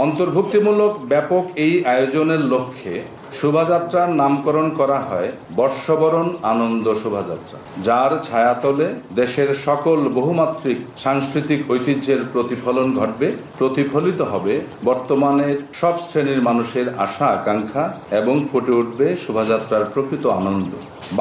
অন্তর্ভুক্তিমূলক ব্যাপক এই আয়োজনের লক্ষ্যে শোভাযাত্রার নামকরণ করা হয় বর্ষবরণ আনন্দ শোভাযাত্রা, যার ছায়াতলে দেশের সকল বহুমাত্রিক সাংস্কৃতিক ঐতিহ্যের প্রতিফলন ঘটবে, প্রতিফলিত হবে বর্তমানের সব শ্রেণীর মানুষের আশা আকাঙ্ক্ষা এবং ফুটে উঠবে শোভাযাত্রার প্রকৃত আনন্দ।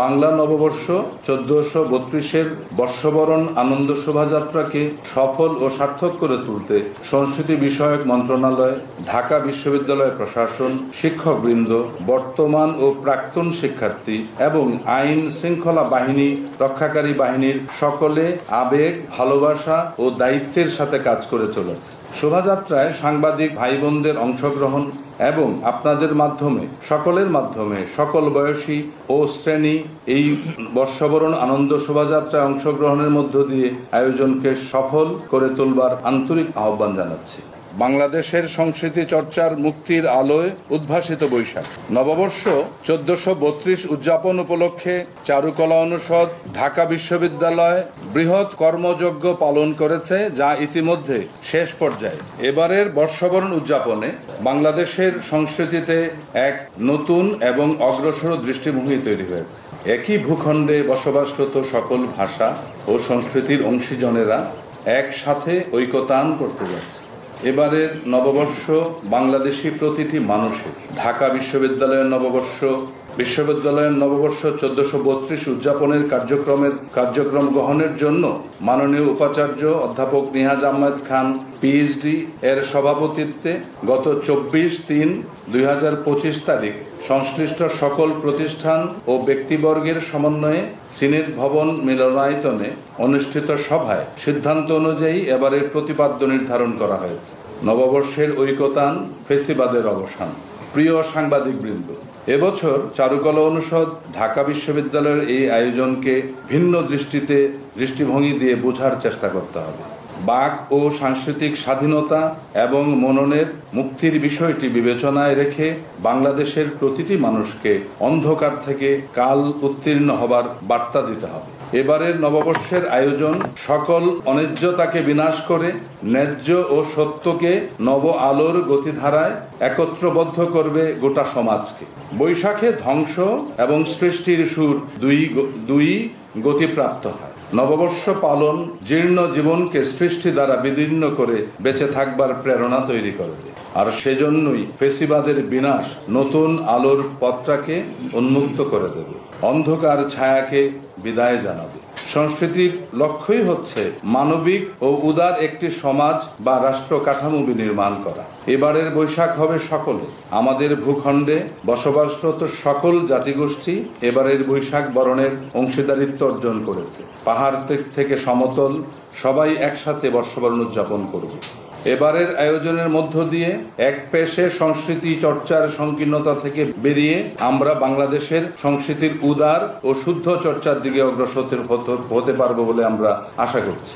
বাংলা নববর্ষ 1432-এর বর্ষবরণ আনন্দ শোভাযাত্রাকে সফল ও সার্থক করে তুলতে সংস্কৃতি বিষয়ক মন্ত্রণালয়, ঢাকা বিশ্ববিদ্যালয় প্রশাসন, শিক্ষকবৃন্দ, বর্তমান ও প্রাক্তন শিক্ষার্থী এবং আইন শৃঙ্খলা বাহিনী, রক্ষাকারী বাহিনীর সকলে আবেগ, ভালোবাসা ও দায়িত্বের সাথে কাজ করে চলেছে। শোভাযাত্রায় সাংবাদিক ভাই বোনদের অংশগ্রহণ এবং আপনাদের মাধ্যমে, সকলের মাধ্যমে সকল বয়সী ও শ্রেণী এই বর্ষবরণ আনন্দ শোভাযাত্রায় অংশগ্রহণের মধ্য দিয়ে আয়োজনকে সফল করে তোলবার আন্তরিক আহ্বান জানাচ্ছি। বাংলাদেশের সংস্কৃতি চর্চার মুক্তির আলোয় উদ্ভাসিত বৈশাখ নববর্ষ 1432 উদযাপন উপলক্ষে চারুকলা অনুষদ ঢাকা বিশ্ববিদ্যালয় বৃহৎ কর্মযজ্ঞ পালন করেছে, যা ইতিমধ্যে শেষ পর্যায়ে। এবারের বর্ষবরণ উদযাপনে বাংলাদেশের সংস্কৃতিতে এক নতুন এবং অগ্রসর দৃষ্টিভঙ্গি তৈরি হয়েছে। একই ভূখণ্ডে বসবাসরত সকল ভাষা ও সংস্কৃতির অংশীজনেরা একসাথে ঐকতান করতে যাচ্ছে। এবারের নববর্ষ বাংলাদেশি প্রতিটি মানুষের ঢাকা বিশ্ববিদ্যালয়ের নববর্ষ 1432 উদযাপনের কার্যক্রম গ্রহণের জন্য মাননীয় উপাচার্য অধ্যাপক নিহাজ আহমেদ খান পিএইচডি এর সভাপতিত্বে গত 24/3/2025 তারিখ সংশ্লিষ্ট সকল প্রতিষ্ঠান ও ব্যক্তিবর্গের সমন্বয়ে সিনেট ভবন মিলনায়তনে অনুষ্ঠিত সভায় সিদ্ধান্ত অনুযায়ী এবারের প্রতিপাদ্য নির্ধারণ করা হয়েছে। নববর্ষের ঐকতান, ফেসিবাদের অবসান। প্রিয় সাংবাদিকবৃন্দ, এবছর চারুকলা অনুষদ ঢাকা বিশ্ববিদ্যালয়ের এই আয়োজনকে ভিন্ন দৃষ্টিভঙ্গি দিয়ে বোঝার চেষ্টা করতে হবে। বাক ও সাংস্কৃতিক স্বাধীনতা এবং মননের মুক্তির বিষয়টি বিবেচনায় রেখে বাংলাদেশের প্রতিটি মানুষকে অন্ধকার থেকে কাল উত্তীর্ণ হবার বার্তা দিতে হবে। এবারের নববর্ষের আয়োজন সকল অন্যায্যতাকে বিনাশ করে ন্যায্য ও সত্যকে নব আলোর গতিধারায় একত্রবদ্ধ করবে গোটা সমাজকে। বৈশাখে ধ্বংস এবং সৃষ্টির সুর দুই গতিপ্রাপ্ত হয়। নববর্ষ পালন জীর্ণ জীবনকে সৃষ্টি দ্বারা বিদীর্ণ করে বেঁচে থাকবার প্রেরণা তৈরি করবে, আর সেজন্যই ফেসিবাদের বিনাশ নতুন আলোর পথটাকে উন্মুক্ত করে দেবে, অন্ধকার ছায়াকে বিদায় জানাবে। সংস্কৃতির লক্ষ্যই হচ্ছে মানবিক ও উদার একটি সমাজ বা রাষ্ট্র কাঠামো বিনির্মাণ করা। এবারের বৈশাখ হবে সকলে, আমাদের ভূখণ্ডে বসবাসরত সকল জাতিগোষ্ঠী এবারের বৈশাখ বরণের অংশীদারিত্ব অর্জন করেছে। পাহাড় থেকে সমতল সবাই একসাথে বর্ষবরণ উদযাপন করবে। এবারের আয়োজনের মধ্য দিয়ে এক পেশে সংস্কৃতি চর্চার সংকীর্ণতা থেকে বেরিয়ে আমরা বাংলাদেশের সংস্কৃতির উদার ও শুদ্ধ চর্চার দিকে অগ্রসর হতে পারবো বলে আমরা আশা করছি।